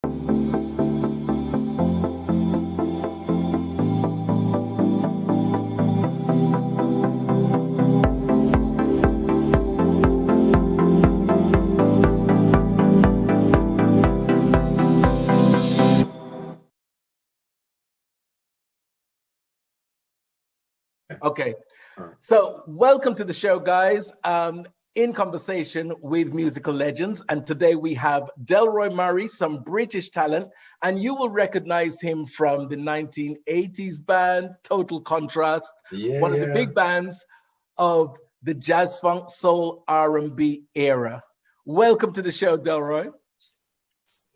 Okay, so welcome to the show, guys. In conversation with musical legends, and today we have Delroy Murray, some British talent, and you will recognize him from the 1980s band Total Contrast, one of the big bands of the jazz, funk, soul, R&B era. Welcome to the show, Delroy.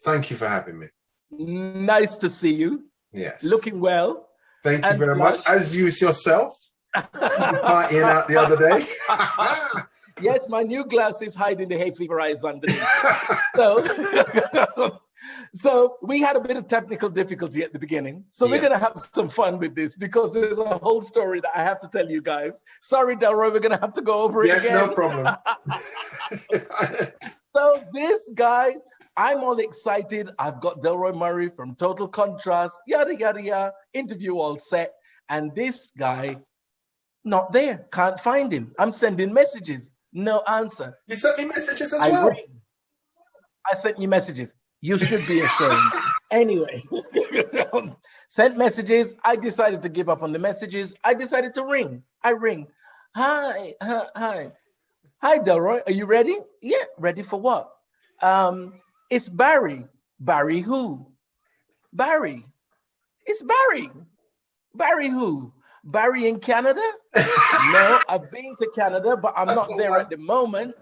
Thank you for having me. Nice to see you. Yes. Looking well. Thank you very much. As you yourself. Partying out the other day. Yes, my new glasses hiding the hay fever eyes underneath. So we had a bit of technical difficulty at the beginning. So we're going to have some fun with this because there's a whole story that I have to tell you guys. Sorry, Delroy, we're going to have to go over it again. No problem. So this guy, I'm all excited. I've got Delroy Murray from Total Contrast, yada, yada, yada, interview all set. And this guy, not there, can't find him. I'm sending messages, no answer. You sent me messages as well? I sent you messages. You should be ashamed. Anyway, sent messages. I decided to give up on the messages. I decided to ring. I ring. Hi. Hi, Delroy, are you ready? Yeah, ready for what? It's Barrie. Barrie who? Barrie. It's Barrie. Barrie who? Barrie in Canada? No, I've been to Canada, but I'm not there at the moment.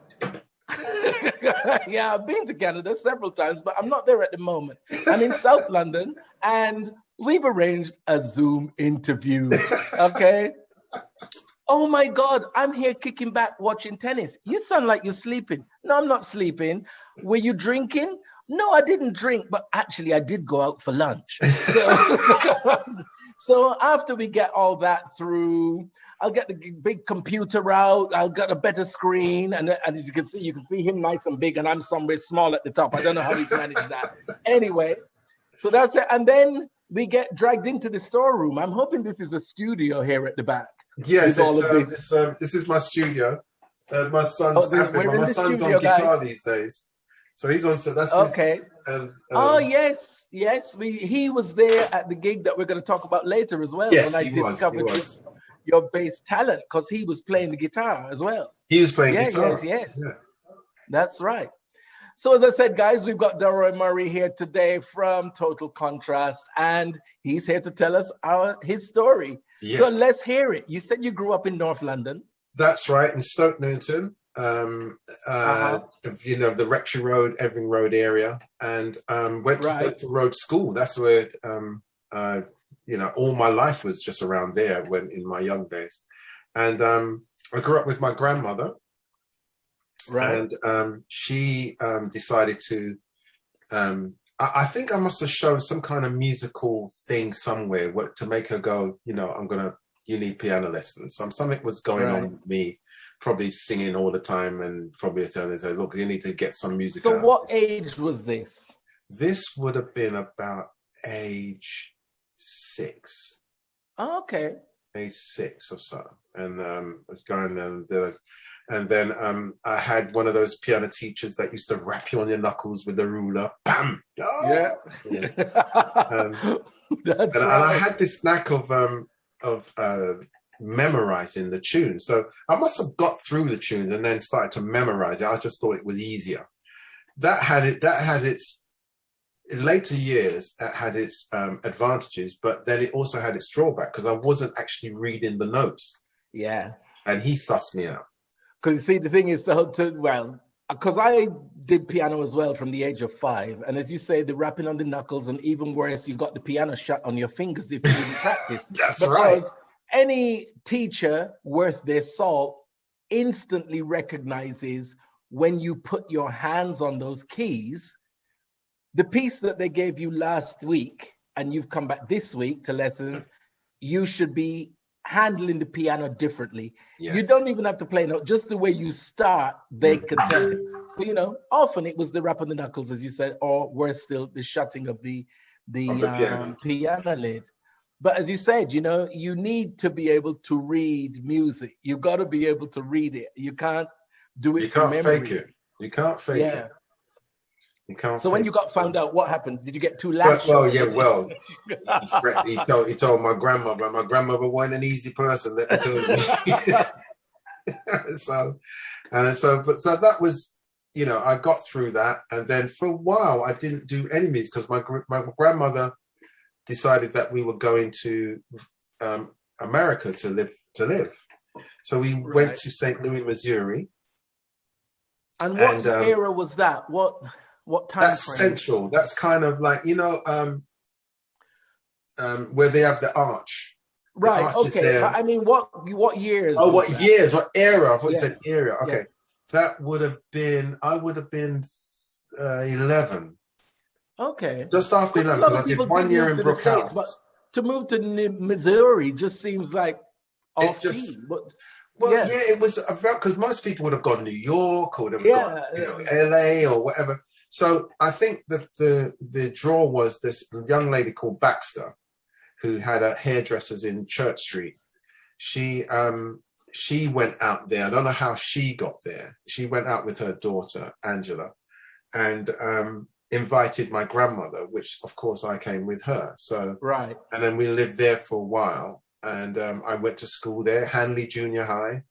Yeah, I've been to Canada several times, but I'm not there at the moment. I'm in South London, and we've arranged a Zoom interview, okay? Oh my God, I'm here kicking back watching tennis. You sound like you're sleeping. No, I'm not sleeping. Were you drinking? No, I didn't drink, but actually I did go out for lunch. So after we get all that through, I'll get the big computer out. I'll get a better screen. And as you can see him nice and big, and I'm somewhere small at the top. I don't know how he's managed that. Anyway, so that's it. And then we get dragged into the storeroom. I'm hoping this is a studio here at the back. Yes, this is my studio. My son's my son's on guitar these days. So he's on, so that's okay. Yes, he was there at the gig that we're going to talk about later as well. Yes, when I discovered your bass talent, because he was playing the guitar as well. He was playing guitar. Yes. Yeah. That's right. So as I said, guys, we've got Delroy Murray here today from Total Contrast, and he's here to tell us his story. Yes. So let's hear it. You said you grew up in North London. That's right, in Stoke Newington. The Rectory Road, Evering Road area, and went to Bedford Road School. That's where all my life was just around there when in my young days. And I grew up with my grandmother, and she decided to I think I must have shown some kind of musical thing somewhere to make her go, you need piano lessons. Something was going on with me, probably singing all the time, and probably telling her, look, you need to get some music. So what age was this? This would have been about age 6. Oh, okay. Age 6 or so. And I was going and then I had one of those piano teachers that used to rap you on your knuckles with the ruler. Bam! Oh! Yeah. And I had this knack of memorizing the tune. So I must have got through the tunes and then started to memorize it. I just thought it was easier. That had its in later years, it had its advantages, but then it also had its drawback because I wasn't actually reading the notes. Yeah. And he sussed me out. Because see, the thing is, because I did piano as well from the age of 5. And as you say, the rapping on the knuckles, and even worse, you got the piano shut on your fingers if you didn't practice. That's right. Any teacher worth their salt instantly recognizes when you put your hands on those keys. The piece that they gave you last week, and you've come back this week to lessons, you should be handling the piano differently. Yes. You don't even have to play note, just the way you start, they can tell you. So, you know, often it was the rap on the knuckles, as you said, or worse still, the shutting of the piano lid. But as you said, you know, you need to be able to read music. You've got to be able to read it. You can't do it from memory. Fake it. You can't fake it. You can't. So when you got found out, what happened? Did you get too lashed? Well, he told my grandmother. My grandmother wasn't an easy person, let me tell you. so that was, you know, I got through that, and then for a while I didn't do any music because my grandmother decided that we were going to America to live. So we went to St. Louis, Missouri. And what era was that? What time That's frame? Central. That's kind of like, you know, where they have the arch. Right. The arch okay. But I mean, what years? Oh, what years? What era? I thought you said era. Okay. Yeah. That would have been. I would have been 11. Okay. Just after 11, because I did 1 year in Brookhouse. But to move to Missouri just seems like off-key. It was about, because most people would have gone New York or would have gone, you know, LA or whatever. So I think that the draw was this young lady called Baxter, who had a hairdressers in Church Street. She went out there. I don't know how she got there. She went out with her daughter Angela, and invited my grandmother, which of course I came with her. So right, and then we lived there for a while, and I went to school there, Hanley Junior High.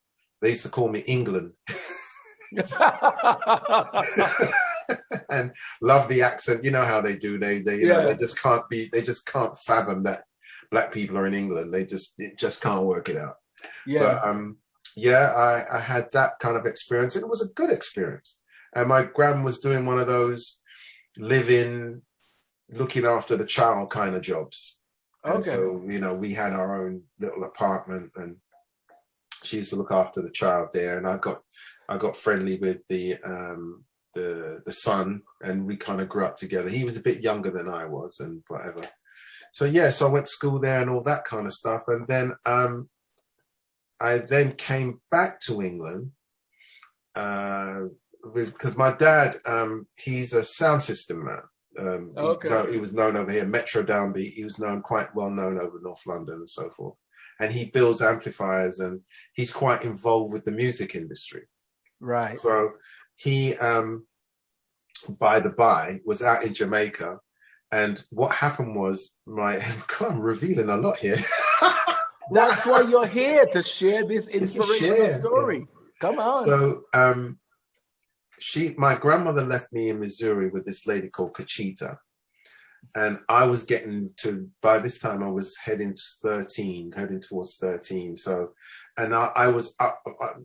They used to call me England. And love the accent. You know how they do. They you know, they just can't fathom that black people are in England. It just can't work it out. But I had that kind of experience, and it was a good experience. And my gran was doing one of those living, looking after the child kind of jobs. Okay. And so, you know, we had our own little apartment, and she used to look after the child there. And I got friendly with the son, and we kind of grew up together. He was a bit younger than I was, and whatever. So so I went to school there and all that kind of stuff. And then I then came back to England because my dad, he's a sound system man. He was known over here, Metro Downbeat. He was quite well known over North London and so forth. And he builds amplifiers, and he's quite involved with the music industry. Right. So he, by the by, was out in Jamaica. And what happened was I'm revealing a lot here. That's why you're here, to share this inspirational story. Yeah. Come on. So my grandmother left me in Missouri with this lady called Cachita. And I was by this time I was heading towards 13. So, and I was,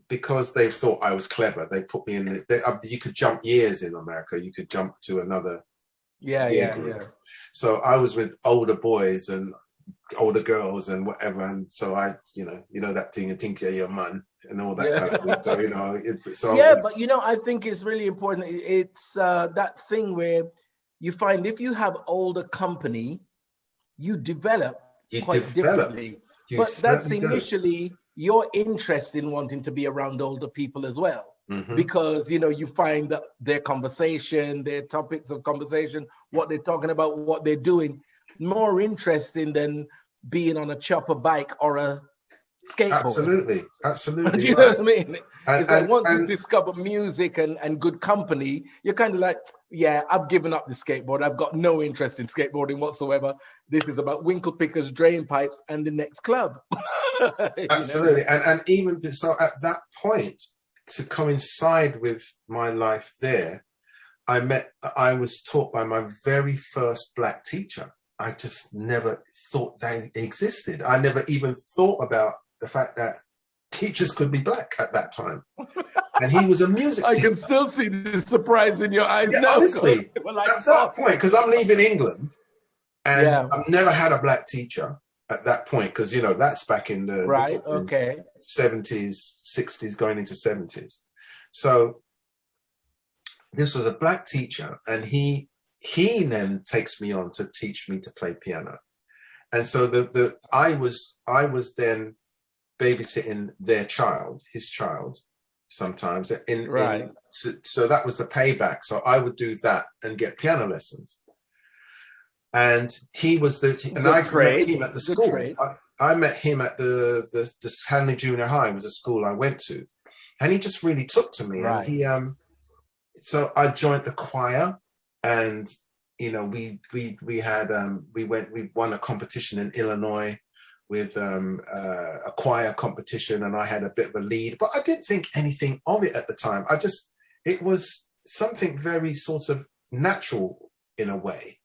because they thought I was clever, they put me in, you could jump years in America. You could jump to another group. So I was with older boys and older girls and whatever. And so I, you know that thing, and think you're your man and all that kind of thing. So, you know, but you know, I think it's really important. It's that thing where you find if you have older company, you develop quite differently. But that's initially your interest in wanting to be around older people as well. Mm-hmm. Because, you know, you find that their conversation, their topics of conversation, what they're talking about, what they're doing, more interesting than being on a chopper bike or a skateboard. Absolutely. Do you know what I mean? It's like once you discover music and good company, you're kind of like, yeah, I've given up the skateboard. I've got no interest in skateboarding whatsoever. This is about winkle pickers, drain pipes, and the next club. Absolutely. And even so, at that point, to coincide with my life there, I was taught by my very first black teacher. I just never thought they existed. I never even thought about the fact that teachers could be black at that time. And he was a music teacher. I can still see the surprise in your eyes now. Honestly, at that point, because I'm leaving England, and I've never had a black teacher at that point, because, you know, that's back in the 70s, 60s, going into 70s. So this was a black teacher, and he then takes me on to teach me to play piano. And so I was then babysitting their child, his child, sometimes. Right. So that was the payback. So I would do that and get piano lessons. And he was I met him at the school. I met him at the Hanley Junior High, was a school I went to, and he just really took to me. Right. And he so I joined the choir, and you know we won a competition in Illinois with a choir competition, and I had a bit of a lead, but I didn't think anything of it at the time. It was something very sort of natural in a way.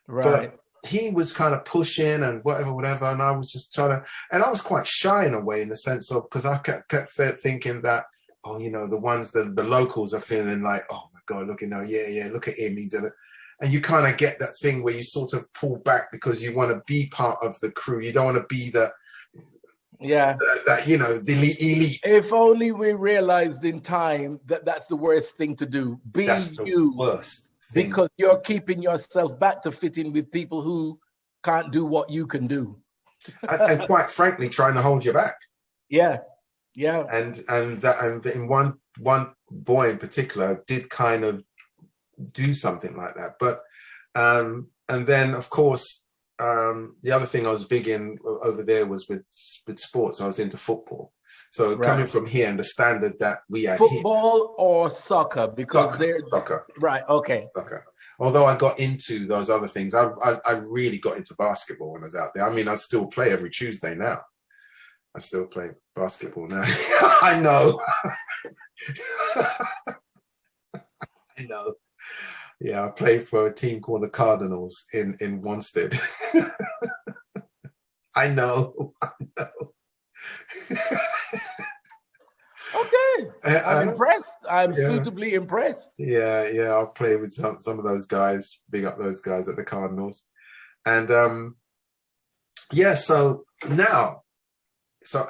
Right. But he was kind of pushing and whatever, and I was just trying to, and I was quite shy in a way, in the sense of, because I kept thinking that, oh, you know, the locals are feeling like, oh my God, look, you know, yeah, look at him, and you kind of get that thing where you sort of pull back because you want to be part of the crew. You don't want to be the you know, the elite. If only we realized in time that that's the worst thing to do. Be you. Worst. Because you're keeping yourself back to fit in with people who can't do what you can do. and quite frankly, trying to hold you back. Yeah. And in one boy in particular did kind of do something like that. But and then of course the other thing I was big in over there was with sports. I was into football. So coming from here, and the standard that we had football or soccer, because soccer. Right. Okay. Soccer. Although I got into those other things, I really got into basketball when I was out there. I mean, I still play every Tuesday now. I still play basketball now. I know. I know. Yeah, I played for a team called the Cardinals in Wanstead. I know. Okay, I'm impressed. I'm suitably impressed. Yeah, I'll play with some of those guys. Big up those guys at the Cardinals, and so now,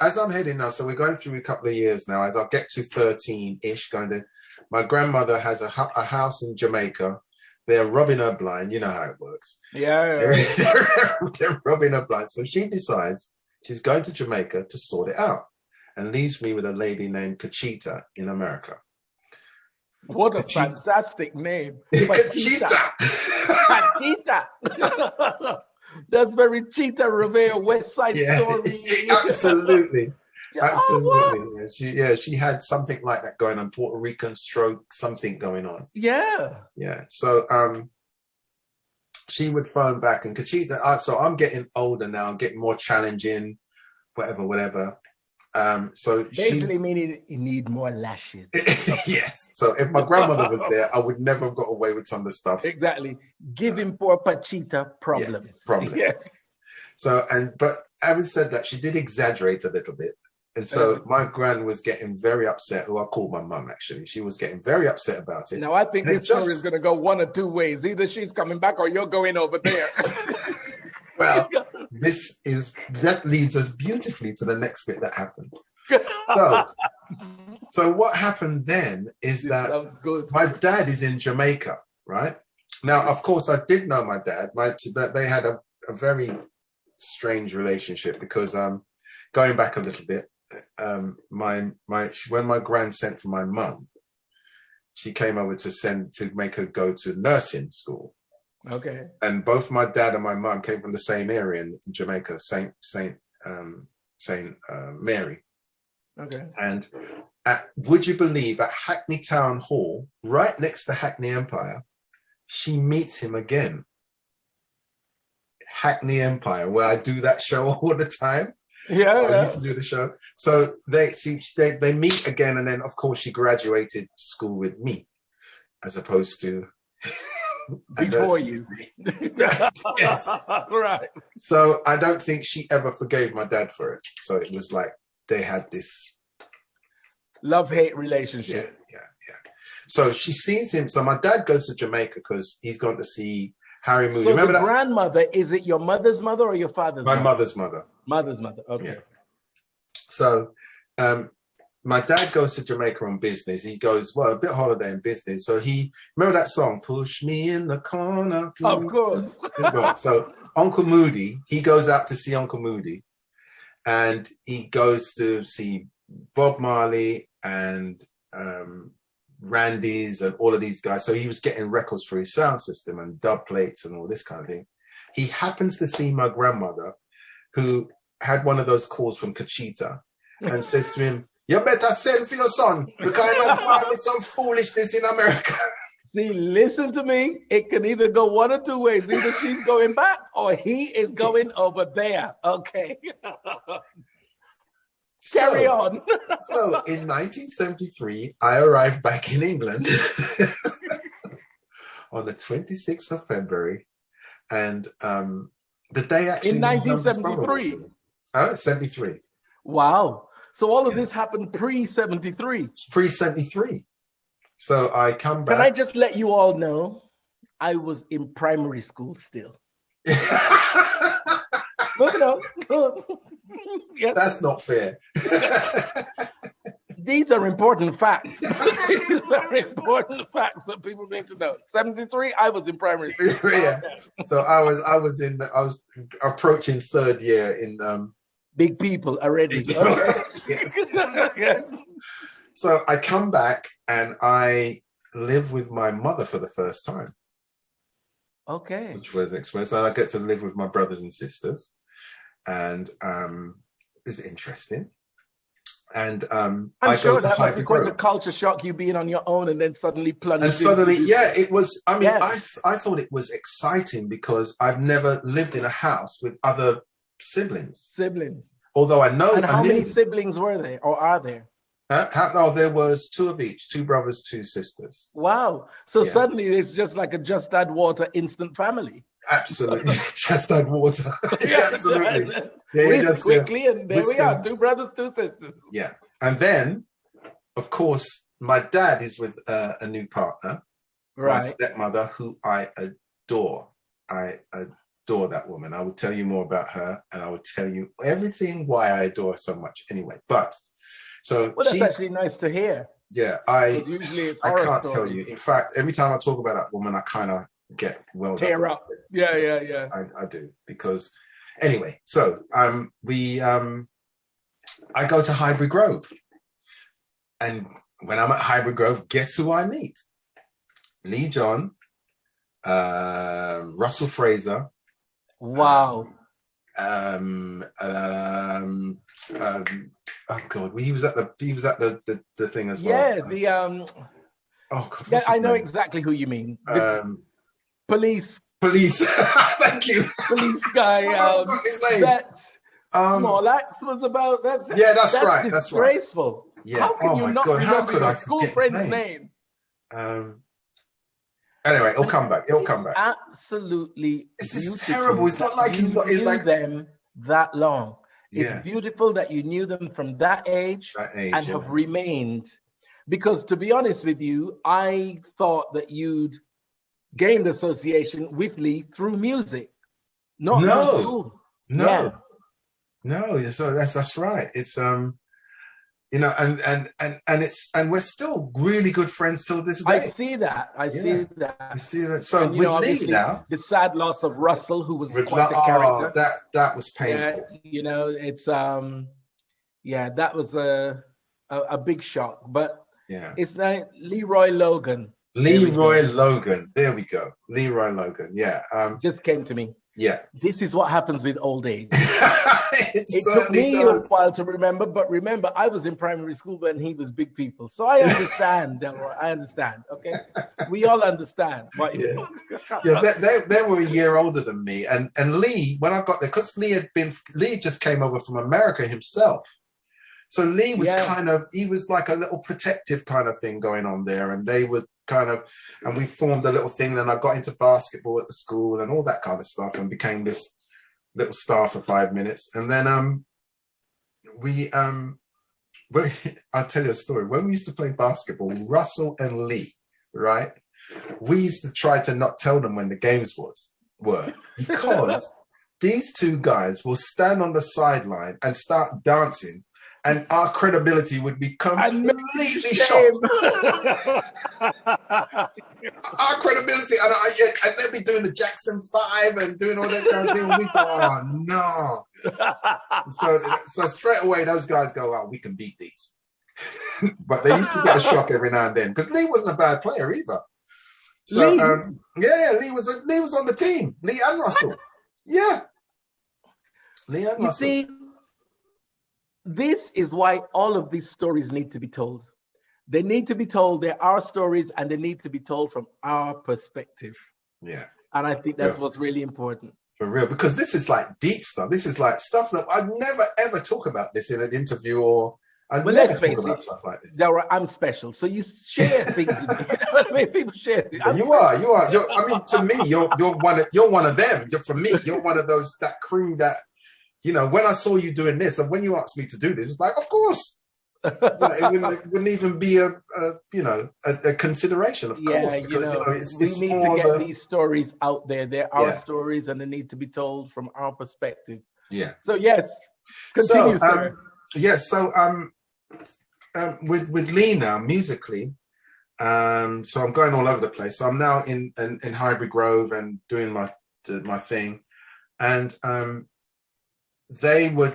as I'm heading now, so we're going through a couple of years now. As I get to 13-ish, my grandmother has a house in Jamaica. They're robbing her blind. You know how it works. Yeah. They're robbing her blind. So she decides she's going to Jamaica to sort it out, and leaves me with a lady named Cachita in America. What a fantastic name. Cachita. Cachita. That's very Cheetah Rivera West Side Story. Absolutely. Absolutely. She had something like that going on, Puerto Rican stroke, something going on. Yeah. So she would phone back, and Cachita, so I'm getting older now, I'm getting more challenging, whatever. So basically meaning you need more lashes. Yes. So if my grandmother was there, I would never have got away with some of the stuff. Exactly. Giving poor Pachita problems. Yeah, problems. Yeah. So but having said that, she did exaggerate a little bit. And so my gran was getting very upset, who I called my mum actually. She was getting very upset about it. Now I think this story is gonna go one or two ways. Either she's coming back or you're going over there. Well, that leads us beautifully to the next bit that happened. So what happened then is that my dad is in Jamaica, right? Now, of course, I did know my dad. But they had a very strange relationship because going back a little bit, when my gran sent for my mum, she came over to make her go to nursing school. Okay. And both my dad and my mum came from the same area in Jamaica, Saint Mary. Okay. And would you believe, at Hackney Town Hall, right next to Hackney Empire, she meets him again. Hackney Empire, where I do that show all the time. Yeah. I used to do the show. So they meet again, and then of course she graduated school with me, as opposed to before you. Yes. Right. So I don't think she ever forgave my dad for it. So it was like they had this love-hate relationship. Yeah. So she sees him. So my dad goes to Jamaica because he's gone to see Harry Moody. So remember the grandmother, is it your mother's mother or your father's mother? My mother's mother. Mother's mother, okay. Yeah. So my dad goes to Jamaica on business. He goes, well, a bit holiday in business. So remember that song, Push Me in the Corner? Of course. So Uncle Moody, he goes out to see Uncle Moody. and he goes to see Bob Marley and Randy's and all of these guys. So he was getting records for his sound system and dub plates and all this kind of thing. He happens to see my grandmother, who had one of those calls from Cachita, and says to him, "You better send for your son, because I'm not with some foolishness in America." See, listen to me. It can either go one or two ways. Either she's going back or he is going over there. Okay. Carry on. So in 1973, I arrived back in England on the 26th of February. And the day actually... In 1973? 73. Wow. So all of this happened pre-73? Pre-73. So I come back... Can I just let you all know, I was in primary school still. No. Yes. That's not fair. These are important facts. These are important facts that people need to know. 73, I was in primary school. Yeah. So I was approaching third year in Big people already. Okay. Yes. Yes. So I come back and I live with my mother for the first time. Okay. Which was expensive. So I get to live with my brothers and sisters. And it's interesting. And I'm sure that must be quite a culture shock, you being on your own and then suddenly plunged. And suddenly, yeah, it was. I mean, I thought it was exciting because I've never lived in a house with other siblings. Although I know. And how many siblings were there, or are there? No, there was two of each, 2 brothers, 2 sisters. Wow. So suddenly it's just like a just add water instant family. Absolutely. Just add water. Yeah, absolutely. Quickly, and there we are, 2 brothers, 2 sisters. Yeah. And then, of course, my dad is with a new partner. Right. My stepmother, who I adore. I adore that woman. I will tell you more about her, and I will tell you everything why I adore her so much anyway. But so that's actually nice to hear. Yeah, usually it's I can't stories. tell you. In fact, every time I talk about that woman, I kind of get tear up. Yeah. I do, because anyway. So I go to Highbury Grove, and when I'm at Highbury Grove, guess who I meet? Lee John, Russell Fraser. Wow. Oh God, he was at the thing as well. Yeah, oh God, yeah, I know exactly who you mean. Police. Thank you. Police guy. His name. That Smolax was about. That's right. That's disgraceful. Right. Yeah. How can you not remember your school friend's name? Anyway, it'll come back. Absolutely. This is terrible. It's not like he's knew them that long. It's beautiful that you knew them from that age and have remained. Because to be honest with you, I thought that you'd gained association with Lee through music, not through school. No. So that's right. It's you know, and we're still really good friends till this day. I see that. You see that. So and, with Lee now, the sad loss of Russell, who was quite a character. That was painful. You know, it's that was a big shock. But it's like Leroy Logan. Leroy Logan. There we go. Leroy Logan. Yeah. Just came to me. Yeah. This is what happens with old age. It took me a while to remember, but remember, I was in primary school when he was big people. So I understand, Delroy. I understand. Okay. We all understand. They were a year older than me. And Lee, when I got there, because Lee just came over from America himself. So Lee was he was like a little protective kind of thing going on there. And they would and we formed a little thing. And I got into basketball at the school and all that kind of stuff and became this little star for 5 minutes. And then I'll tell you a story. When we used to play basketball, Russell and Lee, right? We used to try to not tell them when the games were because these 2 guys will stand on the sideline and start dancing. and our credibility would be completely shot. Our credibility, and they'd be doing the Jackson 5 and doing all that kind of thing. We go, oh no. So straight away, those guys go, oh, we can beat these. But they used to get a shock every now and then because Lee wasn't a bad player either. So Lee was on the team. Lee and Russell. Yeah. Lee and Russell. You see, this is why all of these stories need to be told. They need to be told. There are stories, and they need to be told from our perspective. Yeah. And I think that's what's really important. For real, because this is like deep stuff. This is like stuff that I'd never ever talk about this in an interview or. Well, let's face it, Delroy, I'm special, so you share things with me. You know what I mean? People share. You are. I mean, to me, you're one of them. For me, you're one of those, that crew that, you know, when I saw you doing this, and when you asked me to do this, it's like, of course. It wouldn't even be a consideration, of course. Because, we need to get these stories out there. They're our stories, and they need to be told from our perspective. Yeah. So yes, continue, sir. With Lee now musically, so I'm going all over the place. So I'm now in Highbury Grove and doing my thing, and they were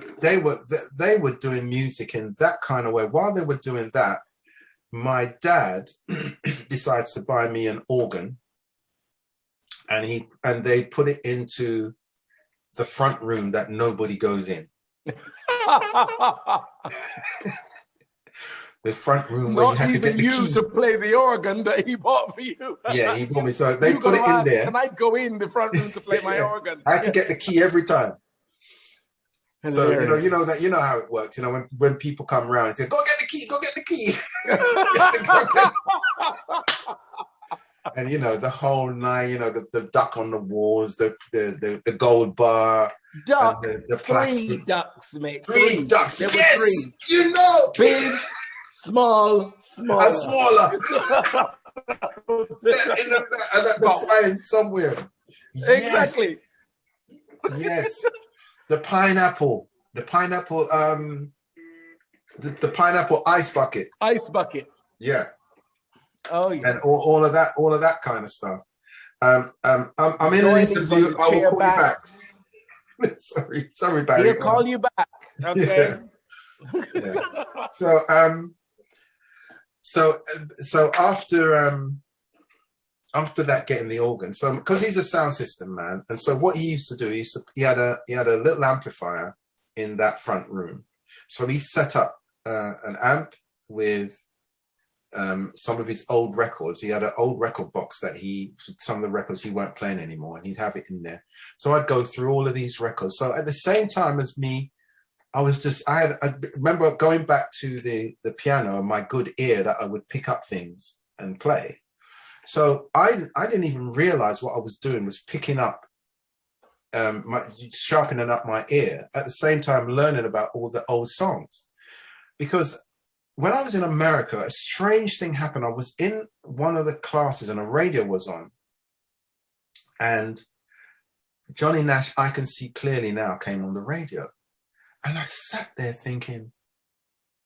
doing music in that kind of way. While they were doing that, my dad decides to buy me an organ, and they put it into the front room that nobody goes in. The front room where you have to get the key. To play the organ that he bought for you. Yeah, he bought me. So they put it in there. Can I go in the front room to play my organ? I had to get the key every time. So you know how it works. You know, when people come around and say, "Go get the key, go get the key." And you know the whole night. You know the duck on the walls, the gold bar. Duck, the plastic. 3 ducks, mate. 3 ducks. There yes, were 3. You know, big, small, and smaller. And they're flying somewhere. Exactly. Yes. The pineapple. The pineapple ice bucket. Ice bucket. Yeah. Oh yeah. And all of that kind of stuff. I'm in an interview. I will call you back. Sorry, Barrie. He'll call you back. Okay. Yeah. So after that, getting the organ. So because he's a sound system man, and so what he used to do, he had a little amplifier in that front room. So he set up an amp with some of his old records. He had an old record box that some of the records he weren't playing anymore, and he'd have it in there. So I'd go through all of these records. So at the same time as me, I remember going back to the piano and my good ear that I would pick up things and play. So I didn't even realize what I was doing was picking up, sharpening up my ear at the same time learning about all the old songs. Because when I was in America, a strange thing happened. I was in one of the classes and a radio was on. And Johnny Nash, I Can See Clearly Now, came on the radio. And I sat there thinking,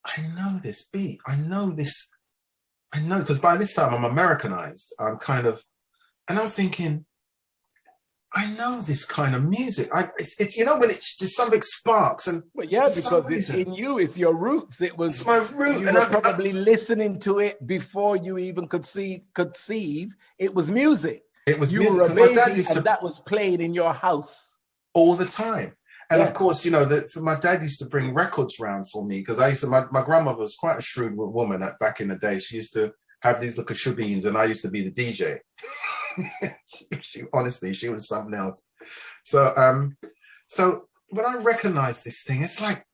I know this beat. I know, because by this time I'm Americanized. I'm and I'm thinking, I know this kind of music. It's when it's just something sparks and. Well, yeah, because it's in you. It's your roots. It's my root. You were probably listening to it before you even could conceive. It was music. It was music. You were a baby, and that was played in your house all the time. And of course, my dad used to bring records round for me because my grandmother was quite a shrewd woman back in the day. She used to have these little shubeens, and I used to be the DJ. Honestly, she was something else. So when I recognized this thing, it's like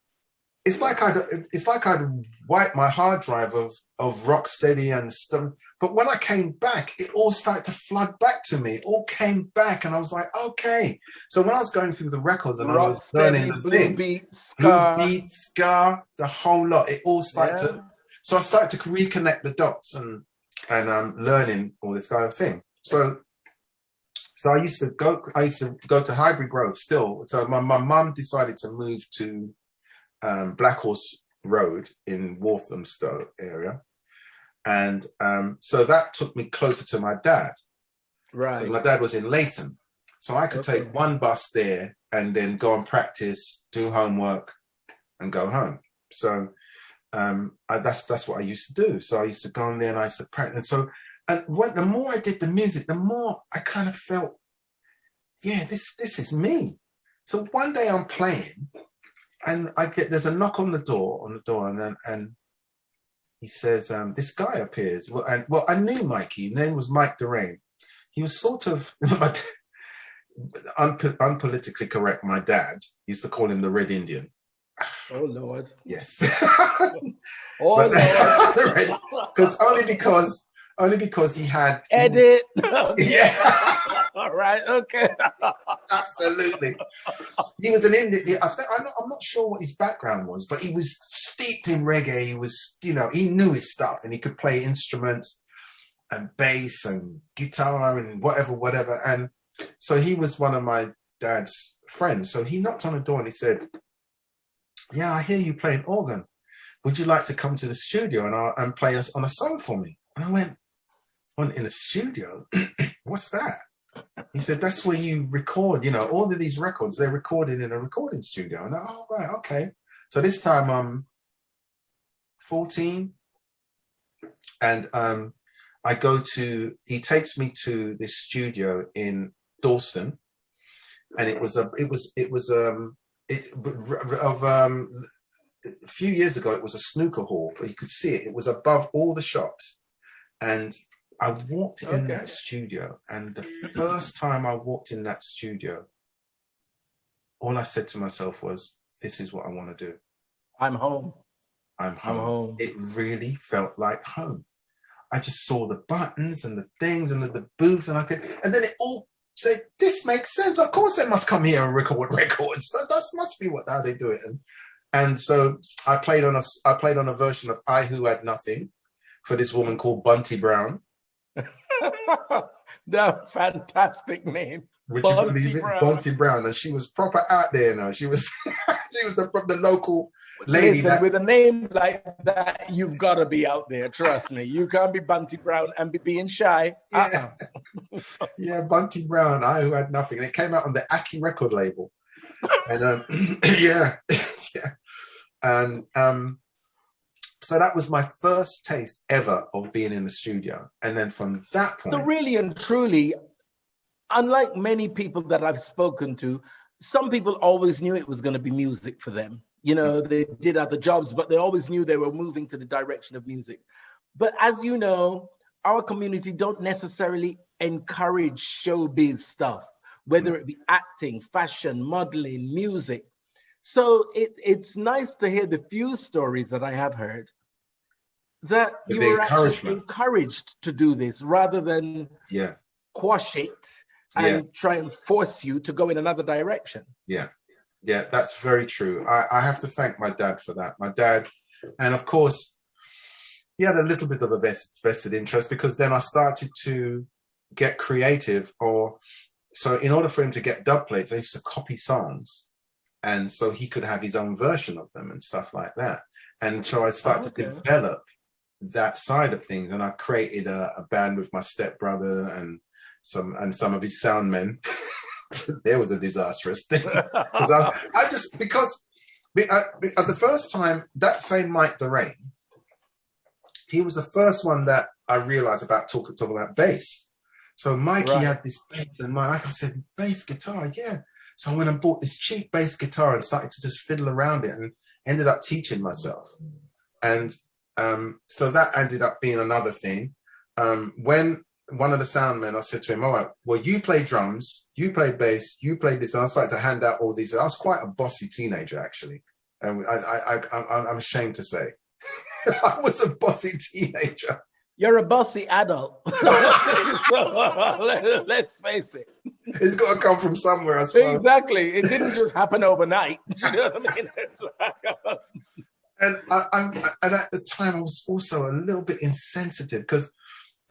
I'd wiped my hard drive of Rocksteady and stuff. But when I came back, it all started to flood back to me. It all came back, and I was like, okay. So when I was going through the records and I was learning the thing, Blue Beat, Ska, the whole lot, it all started to. So I started to reconnect the dots and learning all this kind of thing. So I used to go to Highbury Grove still. So my mum decided to move to Black Horse Road in Walthamstow area. And so that took me closer to my dad. Right. Because my dad was in Leighton. So I could take one bus there and then go and practice, do homework, and go home. So that's what I used to do. So I used to go in there and I used to practice. And the more I did the music, the more I kind of felt, yeah, this is me. So one day I'm playing, and there's a knock on the door, and he says, this guy appears. Well, I knew Mikey. His name was Mike Delroy. He was sort of unpolitically correct. My dad used to call him the Red Indian. Oh Lord. Yes. Oh Lord. Only because he had edit. Yeah. All right. Okay. Absolutely. He was an Indian. I'm not sure what his background was, but he was steeped in reggae. He was, he knew his stuff, and he could play instruments and bass and guitar and whatever. And so he was one of my dad's friends. So he knocked on the door and he said, "Yeah, I hear you playing organ. Would you like to come to the studio and play us on a song for me?" And I went, "In the studio? What's that?" He said, "That's where you record, all of these records, they're recorded in a recording studio." And oh, right, okay. So this time I'm 14, and he takes me to this studio in Dalston, and a few years ago, it was a snooker hall, but you could see it. It was above all the shops. And I walked in that studio, and the first time I walked in that studio, all I said to myself was, "This is what I want to do. I'm home. I'm home." It really felt like home. I just saw the buttons and the things and the booth, and then it all said, "This makes sense. Of course they must come here and record records. That must be how they do it." And so I played on a version of "I Who Had Nothing" for this woman called Bunty Brown. The fantastic name. Would you believe it? Bunty Brown. And she was proper out there. She was the local lady. Listen, with a name like that, you've got to be out there. Trust me. You can't be Bunty Brown and be being shy. Yeah. Yeah, Bunty Brown, "I Who Had Nothing." And it came out on the Aki record label. And yeah. And so that was my first taste ever of being in the studio. And then from that point... So really and truly, unlike many people that I've spoken to, some people always knew it was going to be music for them. They did other jobs, but they always knew they were moving to the direction of music. But as you know, our community don't necessarily encourage showbiz stuff, whether it be acting, fashion, modeling, music. So it's nice to hear the few stories that I have heard that you were actually encouraged to do this rather than quash it and try and force you to go in another direction. Yeah, that's very true. I have to thank my dad for that. My dad, and of course, he had a little bit of a vested interest, because then I started to get creative. So in order for him to get dub plates, I used to copy songs. And so he could have his own version of them and stuff like that. And so I started to develop that side of things. And I created a band with my stepbrother and some of his sound men. There was a disastrous thing. Because at the first time, that same Mike Delroy, he was the first one that I realized about talking about bass. So Mikey had this bass, and I said, "Bass guitar, yeah." So I went and bought this cheap bass guitar and started to just fiddle around it, and ended up teaching myself. And so that ended up being another thing. When one of the sound men, I said to him, "All right, well, you play drums, you play bass, you play this." And I started to hand out all these. I was quite a bossy teenager, actually. And I'm ashamed to say. I was a bossy teenager. You're a bossy adult. Let's face it. It's got to come from somewhere, I suppose. Exactly. It didn't just happen overnight. Do you know what I mean? And at the time, I was also a little bit insensitive, because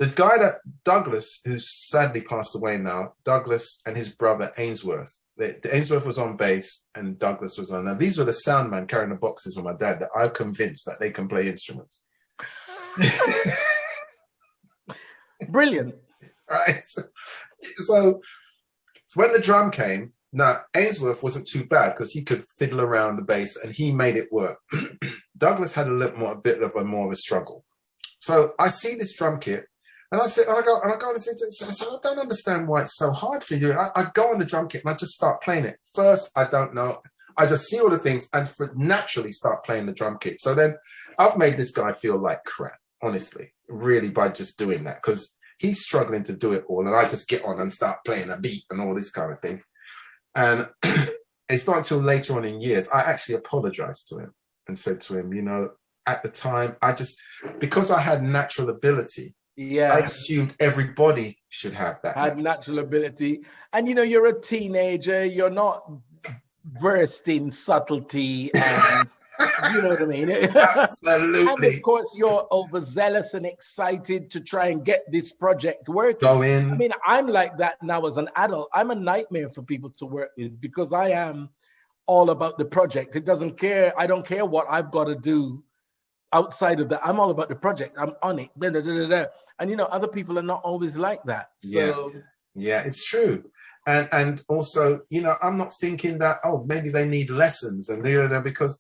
The guy that Douglas, who sadly passed away now, Douglas and his brother Ainsworth. Ainsworth was on bass and Douglas was on. Now these were the sound man carrying the boxes with my dad that I'm convinced that they can play instruments. Brilliant. Right. So when the drum came, now Ainsworth wasn't too bad because he could fiddle around the bass and he made it work. Douglas had a bit of a struggle. So I see this drum kit. And I said, and I go and say, I don't understand why it's so hard for you. I go on the drum kit and I just start playing it. First, I don't know. I just see all the things and naturally start playing the drum kit. So then I've made this guy feel like crap, honestly, really, by just doing that, because he's struggling to do it all. And I just get on and start playing a beat and all this kind of thing. And it's not until later on in years, I actually apologized to him and said to him, you know, at the time, because I had natural ability, I assumed everybody should have that. Had natural ability. And, you know, you're a teenager. You're not versed in subtlety and, you know what I mean? Absolutely. And, of course, you're overzealous and excited to try and get this project working. Go in. I mean, I'm like that now as an adult. I'm a nightmare for people to work with because I am all about the project. I don't care what I've got to do outside of that. I'm all about the project. I'm on it. Blah, blah, blah, blah. And, you know, other people are not always like that. So yeah, it's true. And also, you know, I'm not thinking that, oh, maybe they need lessons and because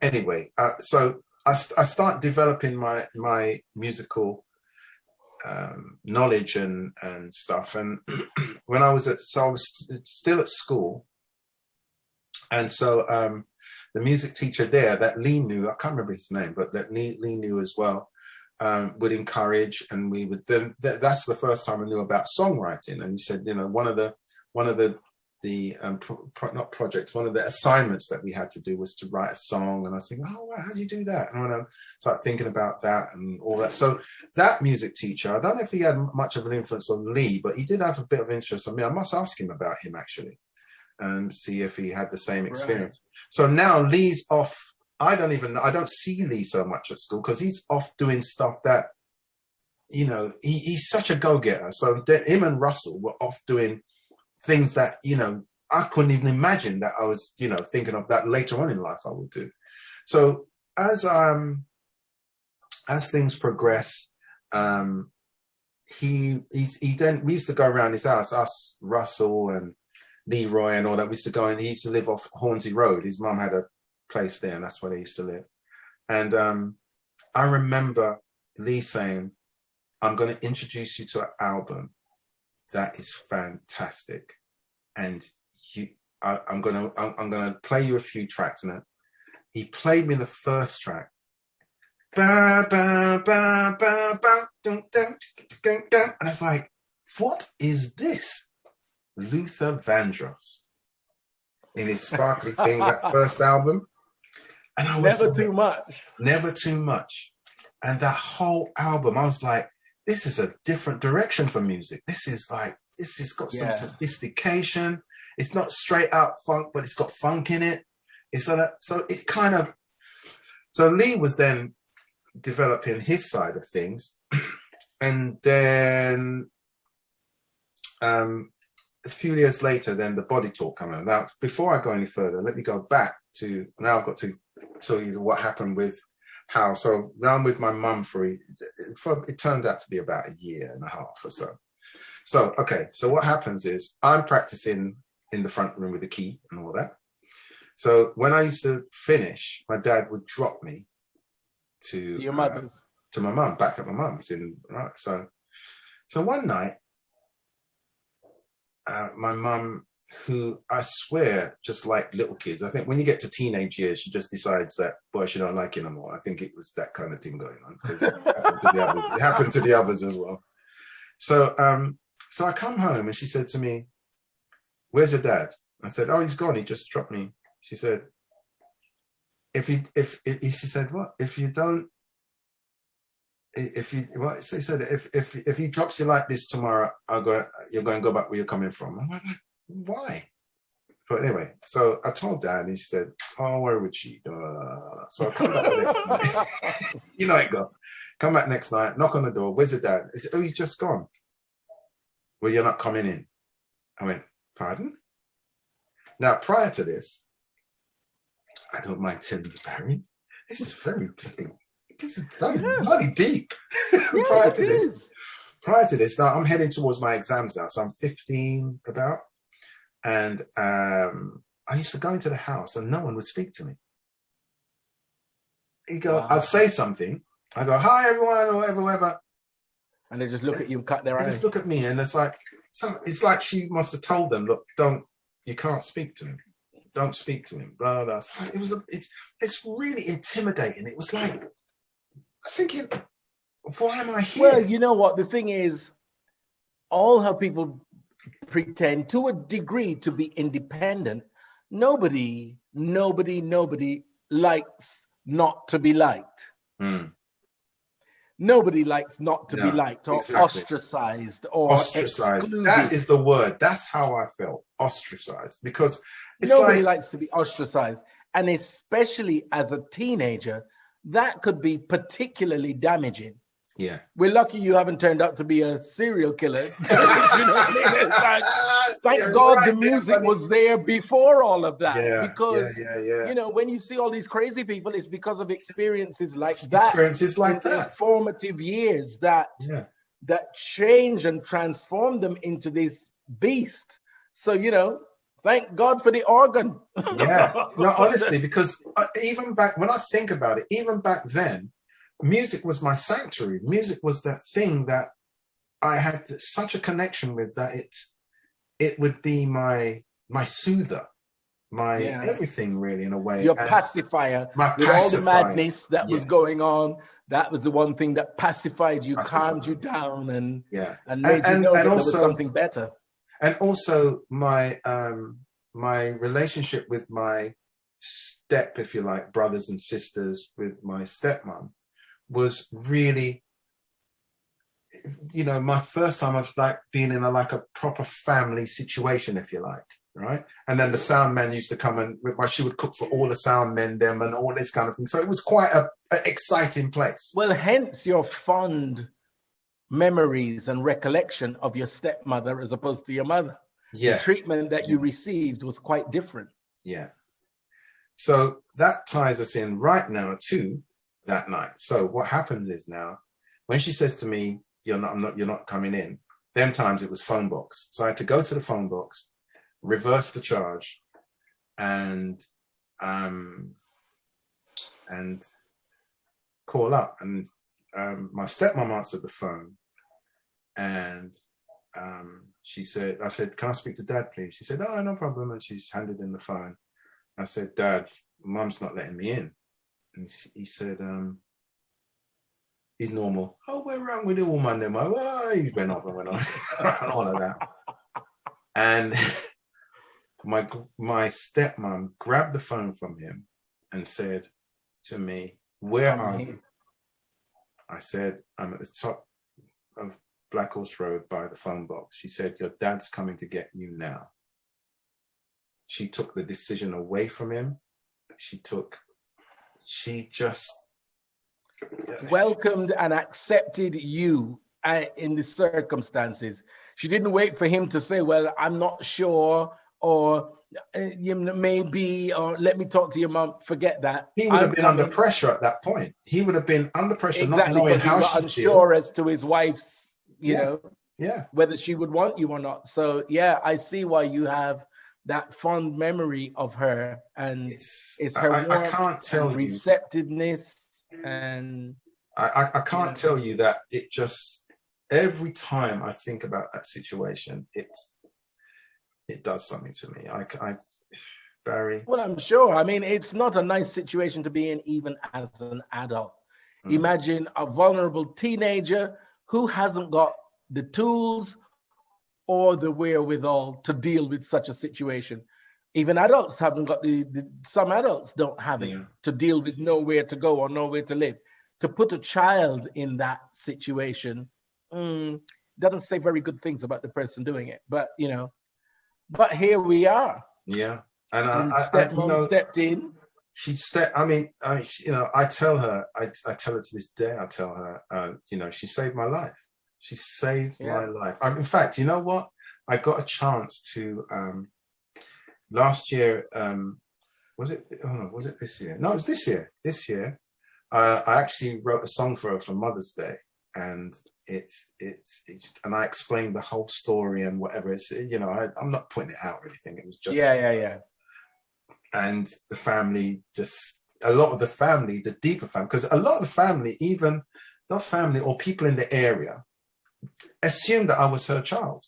anyway, so I start developing my musical knowledge and stuff. And when I was still at school. And so, the music teacher there that Lee knew, I can't remember his name, but that Lee knew as well, would encourage, and we would then, that's the first time I knew about songwriting. And he said, you know, one of the not projects, one of the assignments that we had to do was to write a song. And I was thinking, oh, wow, how do you do that? And when I started thinking about that and all that. So that music teacher, I don't know if he had much of an influence on Lee, but he did have a bit of interest on me. I must ask him about him actually and see if he had the same experience. Right. So now Lee's off. I don't see Lee so much at school because he's off doing stuff that, you know, he's such a go-getter. So him and Russell were off doing things that, you know, I couldn't even imagine that I was, you know, thinking of that later on in life I would do. So as things progress, we used to go around his house, us, Russell and Leroy and all that. We used to go, and he used to live off Hornsey Road. His mum had a place there, and that's where they used to live. And I remember Lee saying, I'm going to introduce you to an album that is fantastic, and I'm gonna play you a few tracks. And he played me the first track. Ba, ba, ba, ba, ba, dun, dun, dun, dun. And I was like, what is this? Luther Vandross in his sparkly thing, that first album. And I was Never Too Much. And that whole album, I was like, this is a different direction for music. This has got some sophistication. It's not straight out funk, but it's got funk in it. So Lee was then developing his side of things. And then a few years later, then the Body Talk came out. Now, before I go any further, let me go back to, now I've got to tell you what happened with how. So now I'm with my mum it turned out to be about a year and a half or so. So, okay, so what happens is I'm practicing in the front room with the key and all that. So when I used to finish, my dad would drop me to your mother's, to my mum, back at my mum's right. So one night, my mum, who I swear, just like little kids, I think when you get to teenage years, she just decides that, boy, she don't like you no more. I think it was that kind of thing going on, because it happened to the others as well. So I come home and she said to me, where's your dad? I said, oh, he's gone. He just dropped me. She said, she said, what? If he drops you like this tomorrow, you're going to go back where you're coming from. I'm like, why? But anyway, so I told Dad, and he said, "Oh, where would she?" So I come back the next night. You know it go. Come back next night, knock on the door. Where's the dad? He said, "Oh, he's just gone." "Well, you're not coming in." I went, "Pardon?" Now, prior to this, I don't mind telling you, Barry, this is very bloody deep. Yeah, Prior to this, now I'm heading towards my exams now, so I'm 15 about, and I used to go into the house and no one would speak to me. I'd say something, I go, "Hi everyone," or whatever, and they just look at you and cut their eyes. They just look at me, and it's like she must have told them, "Look, you can't speak to him. Don't speak to him." Blah blah. So it's really intimidating. It was like, I was thinking, why am I here? Well, you know what? The thing is, all how people pretend to a degree to be independent. Nobody likes not to be liked. Nobody likes not to be liked or ostracized or excluded. That is the word. That's how I felt. Ostracized. Because nobody likes to be ostracized. And especially as a teenager, that could be particularly damaging. Yeah. We're lucky you haven't turned out to be a serial killer. You know what I mean? It's like, thank God the music was there before all of that. Yeah, because, you know, when you see all these crazy people, it's because of experiences like that. Experiences like that. Formative years that change and transform them into this beast. So, you know, thank God for the organ. Yeah. No, honestly, because even back, when I think about it, even back then, music was my sanctuary. Music was that thing that I had such a connection with, that it would be my soother, my everything, really, in a way. Your pacifier. With all the madness that was going on, that was the one thing that pacified you, calmed you down, and made you know that there was something better. And also my my relationship with my if you like, brothers and sisters, with my stepmom, was really, you know, my first time of like being in a proper family situation, if you like, right? And then the sound man used to come, and she would cook for all the sound men, them, and all this kind of thing. So it was quite a exciting place. Well, hence your fond memories and recollection of your stepmother as opposed to your mother. Yeah. The treatment that you received was quite different. Yeah. So that ties us in right now to that night. So what happens is, now when she says to me, you're not coming in, them times it was phone box. So I had to go to the phone box, reverse the charge, and call up. And my stepmom answered the phone, and she said, I said, "Can I speak to Dad, please?" She said, "Oh, no problem." And she's handed in the phone. I said, "Dad, Mum's not letting me in." And he said, "He's normal." "Oh, we're wrong with the woman then." Oh, he went off and went on and all of that. And my stepmom grabbed the phone from him and said to me, "Where are you?" I said, "I'm at the top of Black Horse Road by the phone box." She said, "Your dad's coming to get you now." She took the decision away from him. She just welcomed and accepted you in the circumstances. She didn't wait for him to say, "Well, I'm not sure," or maybe, or "Let me talk to your mom." Forget that. He would have been under pressure at that point. He would have been under pressure, exactly, not knowing how he was unsure as to his wife's, you know, whether she would want you or not. So yeah, I see why you have that fond memory of her, and it's her warmth, I can't tell and receptiveness, and I can't tell you that it just, every time I think about that situation, it does something to me. Barry. Well, I'm sure. I mean, it's not a nice situation to be in, even as an adult. Imagine a vulnerable teenager who hasn't got the tools or the wherewithal to deal with such a situation. Even adults haven't got some adults don't have it to deal with nowhere to go or nowhere to live. To put a child in that situation doesn't say very good things about the person doing it. But, you know, but here we are. Yeah. And stepmom stepped in. She stepped. I tell her to this day. I tell her, she saved my life. She saved my life. In fact, you know what? I got a chance to last year. Was it? Oh no, was it this year? No, it was this year. This year, I actually wrote a song for her for Mother's Day, and it's and I explained the whole story and whatever. It's I'm not putting it out or anything. It was just yeah. And the family, a lot of the family, the deeper family, because a lot of the family, even not family or people in the area, assumed that I was her child.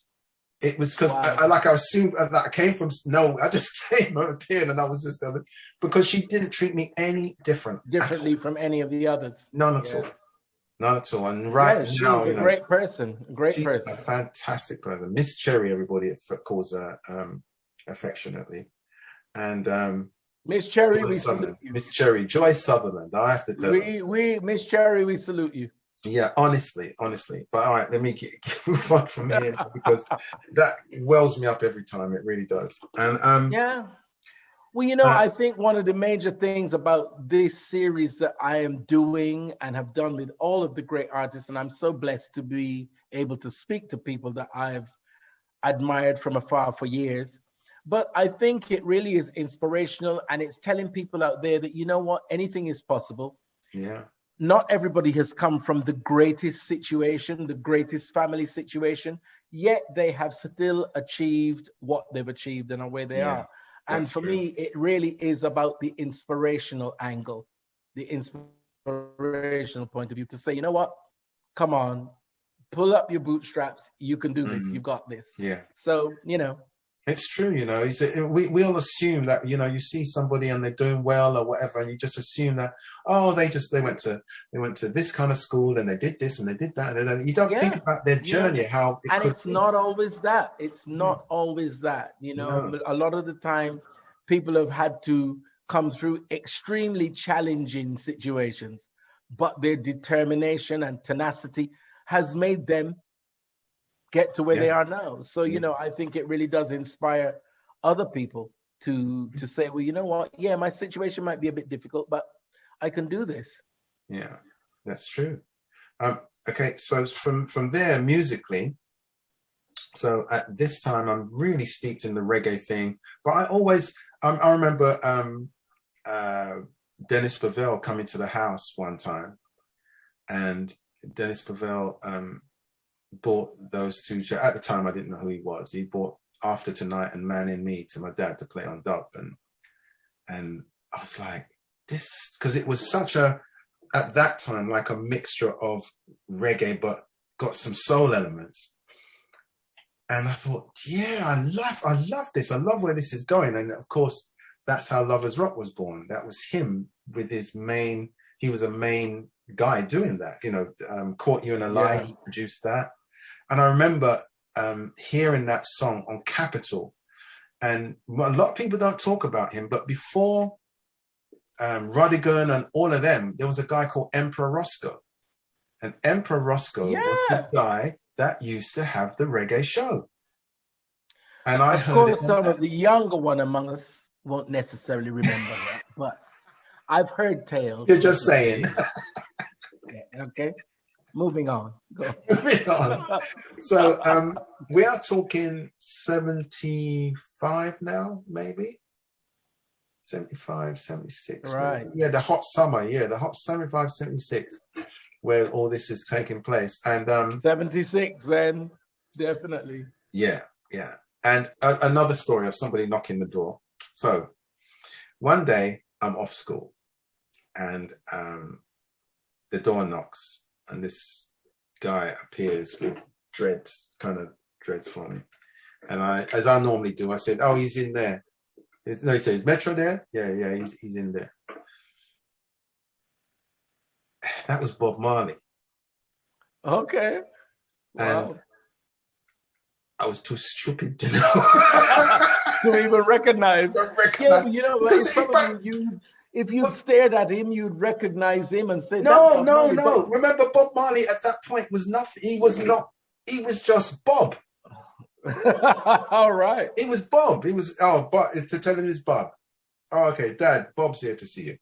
It was because I assumed that I came from, no, I just came and appeared and I was just there because she didn't treat me any differently from any of the others. None at all. None at all. And she's a great person. She's a fantastic person. Miss Cherry, everybody calls her affectionately. And Miss Cherry, we salute you. Miss Cherry, Joy Sutherland. I have to tell you. Miss Cherry, we salute you. Yeah, honestly. But all right, let me move on from here because that wells me up every time. It really does. And well, I think one of the major things about this series that I am doing and have done with all of the great artists, and I'm so blessed to be able to speak to people that I've admired from afar for years. But I think it really is inspirational, and it's telling people out there that, you know what, anything is possible. Yeah. Not everybody has come from the greatest situation, the greatest family situation, yet they have still achieved what they've achieved and where they are. And for me, it really is about the inspirational angle, the inspirational point of view to say, you know what, come on, pull up your bootstraps. You can do this. You've got this. Yeah. So, it's true, we all assume that, you see somebody and they're doing well or whatever, and you just assume that, they went to this kind of school and they did this and they did that, and then you don't think about their journey, how it could it's not always that. It's not always that, No. A lot of the time people have had to come through extremely challenging situations, but their determination and tenacity has made them get to where they are now. So, I think it really does inspire other people to say, well, you know what? Yeah, my situation might be a bit difficult, but I can do this. Yeah, that's true. Okay, so from there, musically, so at this time, I'm really steeped in the reggae thing, but I remember Dennis Bavell coming to the house one time, and Dennis Bavell bought those two. At the time, I didn't know who he was. He bought After Tonight and Man in Me to my dad to play on dub, and I was like, this, because it was such a, at that time, like a mixture of reggae but got some soul elements. And I thought, I love this. I love where this is going. And of course, that's how Lovers Rock was born. That was him with he was a main guy doing that. Caught You in a Lie, he produced that. And I remember hearing that song on Capitol. And a lot of people don't talk about him, but before Rodigan and all of them, there was a guy called Emperor Roscoe. And Emperor Roscoe was the guy that used to have the reggae show. And I heard it. Some of the younger one among us won't necessarily remember that, but I've heard tales. You're just saying. Okay. Moving on. Go. Moving on. So we are talking 75 now, maybe? 75, 76. Right. Maybe. Yeah, the hot summer. Yeah, the hot 75, 76, where all this is taking place. And 76 then, definitely. Yeah. And another story of somebody knocking the door. So one day I'm off school and the door knocks and this guy appears with dreads for me. And as I normally do, I said, oh, he's in there. He says, Metro there? Yeah, he's in there. That was Bob Marley. Okay. Wow. And I was too stupid to know. To even recognize. Yeah, it's probably if you stared at him, you'd recognize him and say, no. Remember, Bob Marley at that point was nothing. He was just Bob. All right. It was Bob. It was, oh, but to tell him it's Bob. Oh, okay, Dad, Bob's here to see you.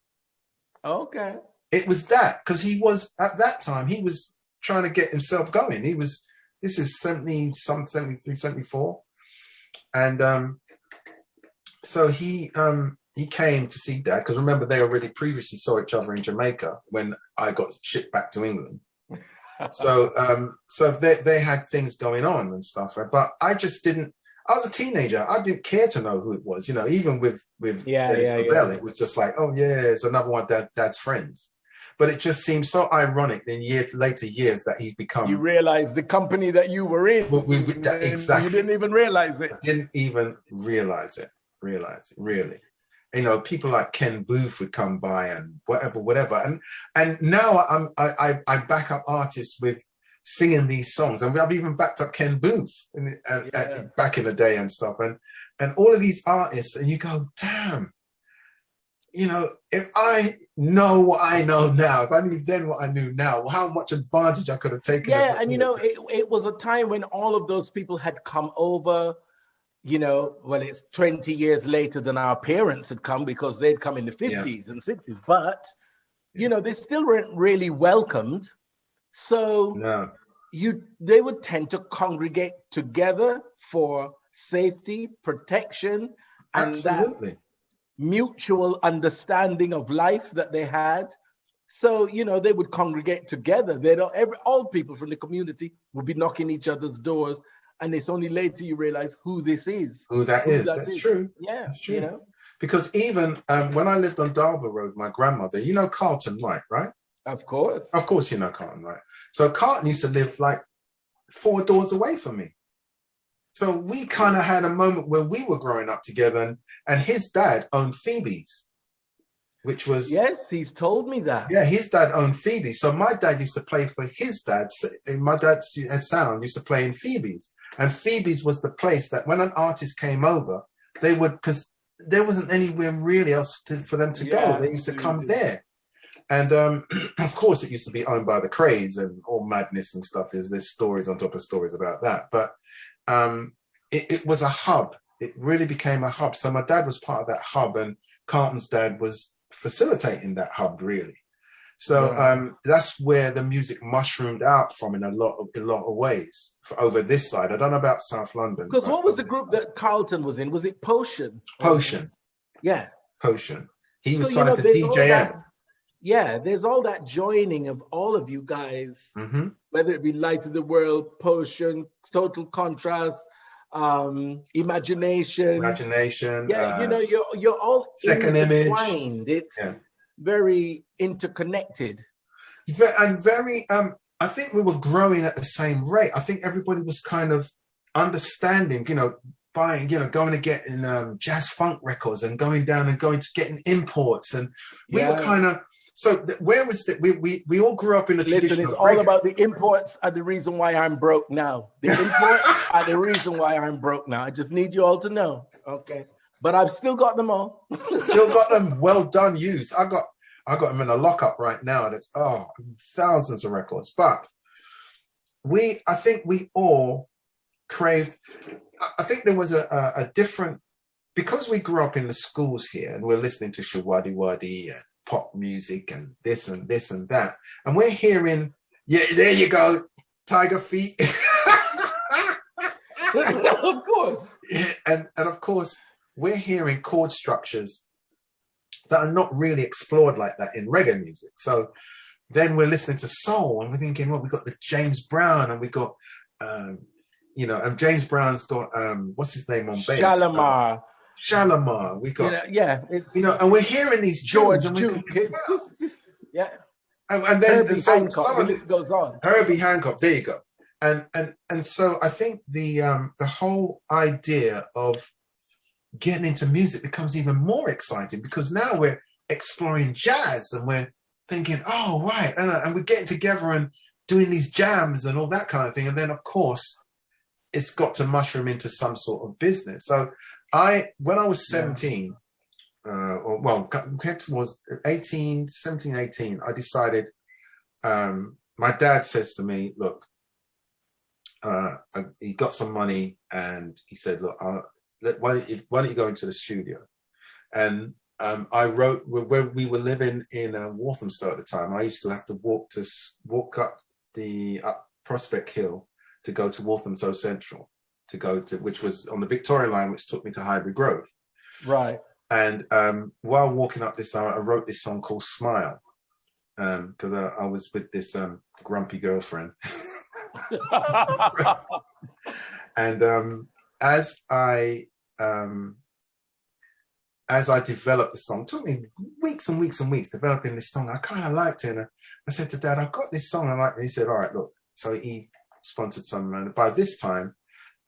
Okay. It was that, because he was, at that time, he was trying to get himself going. He was, this is 70, some 73, 74. And so he came to see Dad, because remember, they already previously saw each other in Jamaica when I got shipped back to England. So they had things going on and stuff, but I just didn't. I was a teenager. I didn't care to know who it was, you know. Even with Dennis Ravel, it was just like, oh yeah, it's another one of Dad's friends. But it just seems so ironic in later years that he's become. You realize the company that you were in. Exactly. You didn't even realize it. I didn't even realize it. Really. You know, people like Ken Booth would come by and whatever. And now I back up artists with singing these songs, and I've even backed up Ken Booth back in the day and stuff. And all of these artists, and you go, damn, you know, if I know what I know now, if I knew then what I knew now, how much advantage I could have taken. Yeah, and you know, it was a time when all of those people had come over. You know, well, it's 20 years later than our parents had come, because they'd come in the 50s and 60s. But, you know, they still weren't really welcomed. So they would tend to congregate together for safety, protection, and that mutual understanding of life that they had. So, you know, they would congregate together. All people from the community would be knocking each other's doors. And it's only later you realize who this is. Who that is. That's true. Yeah, that's true. You know. Because even when I lived on Darver Road, my grandmother, you know Carlton Wright, right? Of course. Of course you know Carlton Wright. So Carlton used to live like 4 doors away from me. So we kind of had a moment where we were growing up together, and his dad owned Phoebe's, which was... Yes, he's told me that. Yeah, his dad owned Phoebe's. So my dad used to play for his dad. My dad's sound used to play in Phoebe's. And Phoebe's was the place that when an artist came over, they would, because there wasn't anywhere really else for them to go. They used to come there. And of course, it used to be owned by the Craze and all madness and stuff. There's stories on top of stories about that. But it was a hub. It really became a hub. So my dad was part of that hub, and Carlton's dad was facilitating that hub, really. So that's where the music mushroomed out from in a lot of ways over this side. I don't know about South London. Because what was the group that Carlton was in? Was it Potion? Potion. Yeah. Potion. He was signed to DJ Elayne. Yeah, there's all that joining of all of you guys, whether it be Light of the World, Potion, Total Contrast, Imagination. Yeah, you know, you're all Second intertwined. Image. It's very interconnected. And very, I think we were growing at the same rate. I think everybody was kind of understanding, you know, buying, you know, going to get in jazz funk records and going down and going to getting imports. And we were kind of, so where was that? We all grew up in a tradition. Listen, it's all about the imports are the reason why I'm broke now. The imports are the reason why I'm broke now. I just need you all to know. Okay. But I've still got them all. Still got them well done, used. I got them in a lockup right now. And it's thousands of records. But I think we all craved. I think there was a different, because we grew up in the schools here and we're listening to Shawadi Wadi and pop music and this and that, and we're hearing, there you go, Tiger Feet. Of course. And of course, we're hearing chord structures that are not really explored like that in reggae music. So then we're listening to soul and we're thinking, well, we got the James Brown and we got, you know, and James Brown's got, what's his name on bass? Shalamar. We got, it's, you know, and we're hearing these George and Duke. Yeah. And then Herbie Hancock, the list goes on. Herbie Hancock, there you go. And so I think the whole idea of getting into music becomes even more exciting, because now we're exploring jazz and we're thinking, oh, right. And we're getting together and doing these jams and all that kind of thing. And then, of course, it's got to mushroom into some sort of business. So when I was 17, towards 18, I decided, my dad says to me, look, he got some money, and he said, "Look, why don't you go into the studio?" And I wrote when we were living in Walthamstow at the time. I used to have to walk up Prospect Hill to go to Walthamstow Central, which was on the Victoria line, which took me to Highbury Grove. Right. And while walking up this, I wrote this song called "Smile," because I was with this grumpy girlfriend. And as I developed the song, it took me weeks and weeks and weeks developing this song. I kind of liked it, and I said to Dad, "I've got this song I like." And he said, "All right, look." So he sponsored some, and by this time,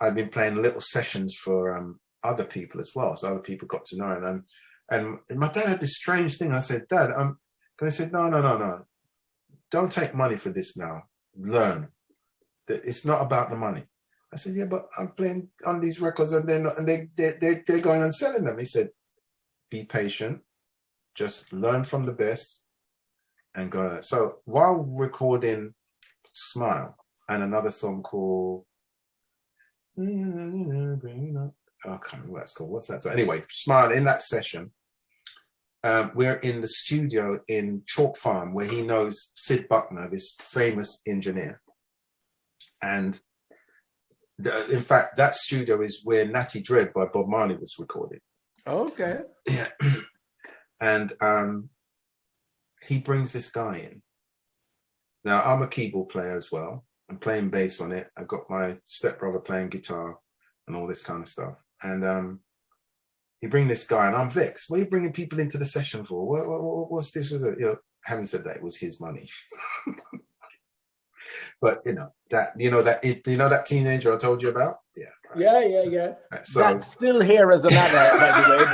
I'd been playing little sessions for other people as well, so other people got to know it. And my dad had this strange thing. I said, "Dad," they said, no, don't take money for this now. Learn. It's not about the money. I said, "Yeah, but I'm playing on these records, and they're going and selling them." He said, "Be patient, just learn from the best, and go." So while recording "Smile" and another song called, I can't remember what that's called. What's that? So anyway, "Smile," in that session, we're in the studio in Chalk Farm, where he knows Sid Buckner, this famous engineer. And in fact, that studio is where Natty Dread by Bob Marley was recorded. Okay. Yeah. And he brings this guy in. Now, I'm a keyboard player as well. I'm playing bass on it. I've got my stepbrother playing guitar and all this kind of stuff. And he bring this guy, and I'm vexed. What are you bringing people into the session for? What's this? Having said that, it was his money. But that teenager I told you about? Yeah. Right. Yeah. Right, so that's still here as an adult, by the way.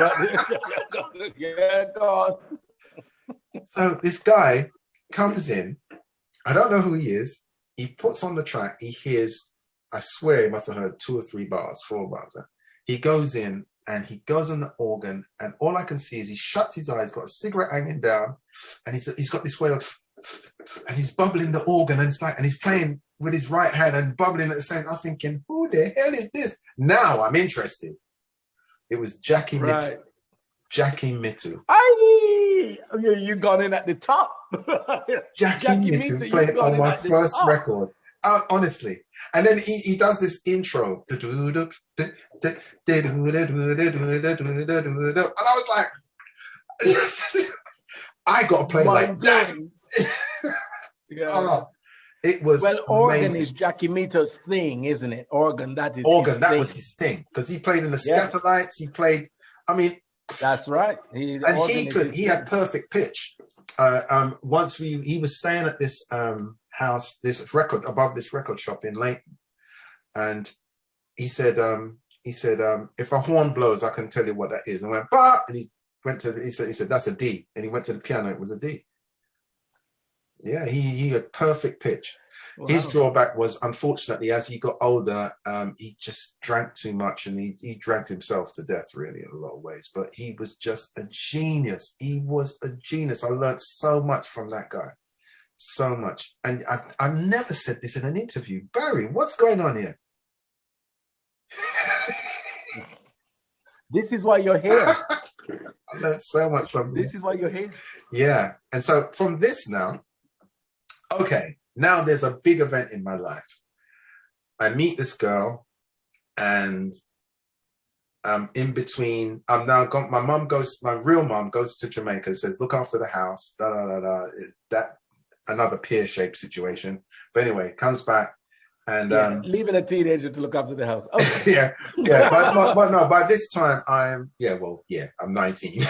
But yeah, go on. So this guy comes in. I don't know who he is. He puts on the track. He hears, I swear he must have heard 2 or 3 bars, 4 bars. Right? He goes in and he goes on the organ, and all I can see is he shuts his eyes, got a cigarette hanging down, and he's got this way of, and he's bubbling the organ, and and he's playing with his right hand and bubbling at the same time. I'm thinking, who the hell is this? Now I'm interested. It was Jackie Mittu. Jackie Mittu. You got in at the top. Jackie Mittu played on my first record. Honestly. And then he does this intro. And I was like, I got to play like that. Yeah. It was organ amazing. is Jackie Mittu's thing, isn't it? Organ, that is that was his thing. Because he played in the Scatterlights, he played, that's right. He had perfect pitch. Once he was staying at this house, above this record shop in Leighton, and he said, if a horn blows, I can tell you what that is. And I went, bah! And he said that's a D, and he went to the piano. It was a D. Yeah, he had perfect pitch. Wow. His drawback was, unfortunately, as he got older, he just drank too much, and he drank himself to death, really, in a lot of ways. But he was just a genius. He was a genius. I learned so much from that guy. So much. And I've never said this in an interview. Barrie, what's going on here? This is why you're here. I learned so much from this. Is why you're here. Yeah. And so from this now, okay, now there's a big event in my life. I meet this girl, and in between, I'm now gone. My real mom goes to Jamaica, says, look after the house, that another pear-shaped situation. But anyway, comes back, and leaving a teenager to look after the house. Okay. yeah. But no, by this time I'm 19.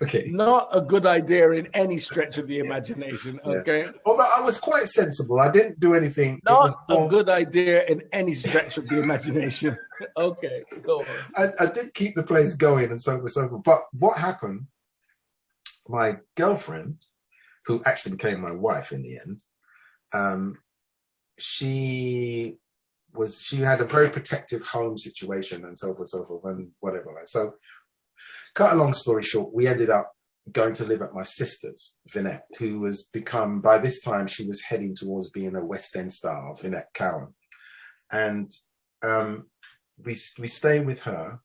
Okay. Not a good idea in any stretch of the imagination. Okay. Yeah. Although I was quite sensible. I didn't do anything. Not a good idea in any stretch of the imagination. Okay, go on. I did keep the place going and so forth. But what happened? My girlfriend, who actually became my wife in the end, she had a very protective home situation and so forth, and whatever. So, cut a long story short, we ended up going to live at my sister's, Vinette, who was by this time, she was heading towards being a West End star, Vinette Cowan. And we stayed with her.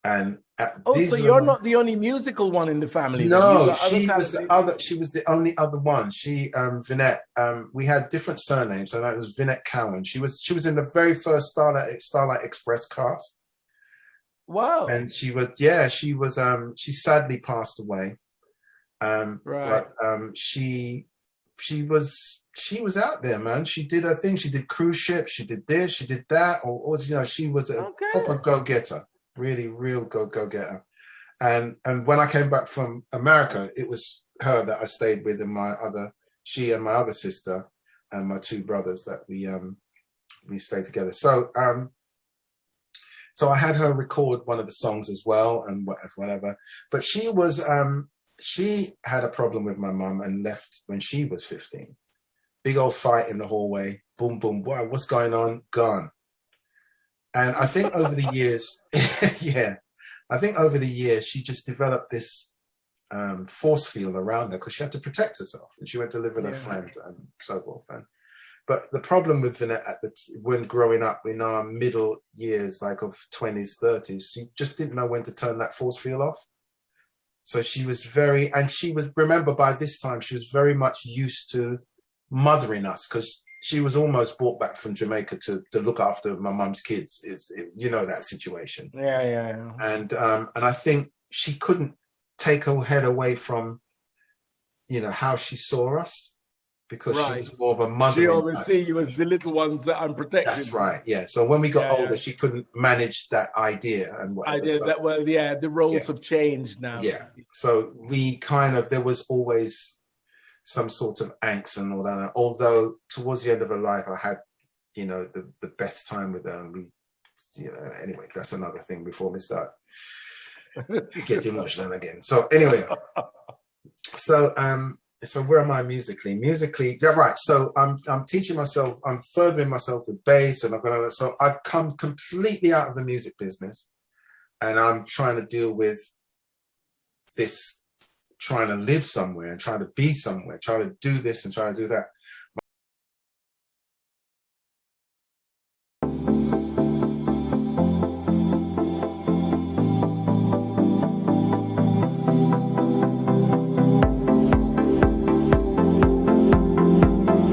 And so you're not the only musical one in the family. No, she was the other. She was the only other one. She, Vinette. We had different surnames, so it was Vinette Cowan. She was in the very first Starlight Express cast. Wow. And she was. She sadly passed away. Right. But she was out there, man. She did her thing. She did cruise ships. She did this. She did that. Or she was a proper go-getter. Really real go-getter. And when I came back from America, it was her that I stayed with, and she and my other sister and my two brothers that we stayed together. So I had her record one of the songs as well and whatever. But she was she had a problem with my mum and left when she was 15. Big old fight in the hallway. Boom, boom, boy, what's going on? Gone. And I think over the years, she just developed this force field around her because she had to protect herself, and she went to live with her friend and so forth. But the problem with Vinette when growing up in our middle years, like of 20s, 30s, she just didn't know when to turn that force field off. So she was remember by this time, she was very much used to mothering us because she was almost brought back from Jamaica to look after my mum's kids. That situation. Yeah. And I think she couldn't take her head away from, how she saw us, because she was more of a mother. She always see you as the little ones that I'm protecting. That's right. Yeah. So when we got older, she couldn't manage that idea and whatever. The roles have changed now. Yeah. So there was always some sort of angst and all that. Although towards the end of her life, I had, the best time with her. And anyway, that's another thing before we start getting emotional again. So anyway, so where am I musically? Yeah, right. So I'm teaching myself. I'm furthering myself with bass, and so I've come completely out of the music business, and I'm trying to deal with this. Trying to live somewhere and trying to be somewhere, trying to do this and trying to do that.